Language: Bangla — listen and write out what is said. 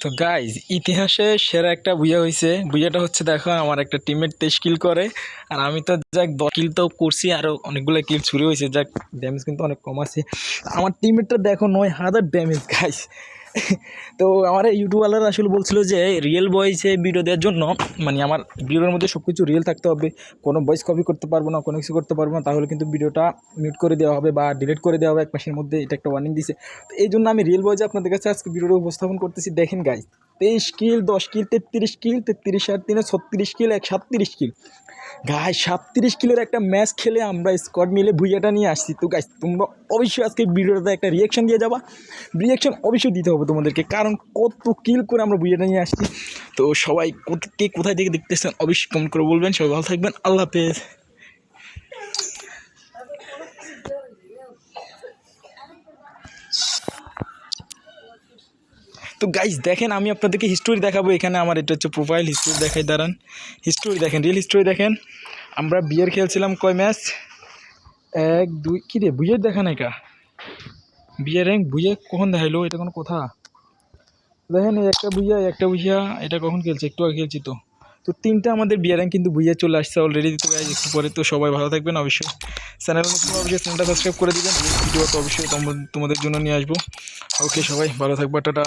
তো গাইজ ইতিহাসে সেরা একটা বুইয়া হয়েছে। বুইয়াটা হচ্ছে দেখো আমার একটা টিমের 23 কিল করে, আর আমি তো যাক 10 কিল তো করছি, আরও অনেকগুলো কিল চুরি হয়েছে, যাক ড্যামেজ কিন্তু অনেক কম আছে। আমার টিমেরটা দেখো 9,000 ড্যামেজ গাইজ। তো আমার ইউটিউবাররা আসলে বলছিল যে রিয়েল ভয়েসে ভিডিও দেওয়ার জন্য, মানে আমার ভিডিওর মধ্যে সব কিছু রিয়েল থাকতে হবে, কোনো ভয়েস কপি করতে পারবো না, কোনো কিছু করতে পারবো না, তাহলে কিন্তু ভিডিওটা মিউট করে দেওয়া হবে বা ডিলিট করে দেওয়া হবে 1 মাসের মধ্যে। এটা একটা ওয়ার্নিং দিছে। তো এই জন্য আমি রিয়েল ভয়েসে আপনাদের কাছে আজকে ভিডিওটা উপস্থাপন করতেছি। দেখেন গাইজ, 23 কিল, 10 কিল, 33 কিল, 33 আর 3 36 কিল, 37 কিল গাইজ। 37 কিলের একটা ম্যাচ খেলে আমরা স্কোয়াড মিলে ভুইয়াটা নিয়ে আসছি। তো গাইজ তোমরা অবশ্যই আজকে ভিডিওটাতে একটা রিয়াকশন দিয়ে যাবা। রিয়াকশন অবশ্যই দিতে হবে তোমাদেরকে, কারণ কত কিল করে আমরা ভুইয়াটা নিয়ে আসছি। তো সবাই কে কোথায় থেকে দেখতেছেন অবশ্যই কমেন্ট করে বলবেন। সবাই ভালো থাকবেন, আল্লাহ হাফেজ। তো গাইজ দেখেন, আমি আপনাদেরকে হিস্টোরি দেখাবো। এখানে আমার এটা হচ্ছে প্রোফাইল, হিস্টোরি দেখাই, দাঁড়ান। হিস্টোরি দেখেন, রিয়েল হিস্টোরি দেখেন। আমরা বিয়ের খেলছিলাম কয় ম্যাচ, 1 2, কী রে বুইয়ের দেখা নাই কা, বিয়ের র্যাঙ্ক বুইয়ে কখন দেখাইলো, এটা কোনো কথা? দেখেন এই একটা বুইয়া এটা কখন খেলছে, একটু আগে খেলছি। তো তো 3টা আমাদের বিয়ের র্যাঙ্ক কিন্তু বুইয়ে চলে আসছে অলরেডি। তো গাইজ একটু পরে। তো সবাই ভালো থাকবেন, অবশ্যই চ্যানেল নতুন অবশ্যই চ্যানেলটা সাবস্ক্রাইব করে দিবেন। ভিডিও তো অবশ্যই তোমাদের জন্য নিয়ে আসবো। ওকে, সবাই ভালো থাকবে, টাটা।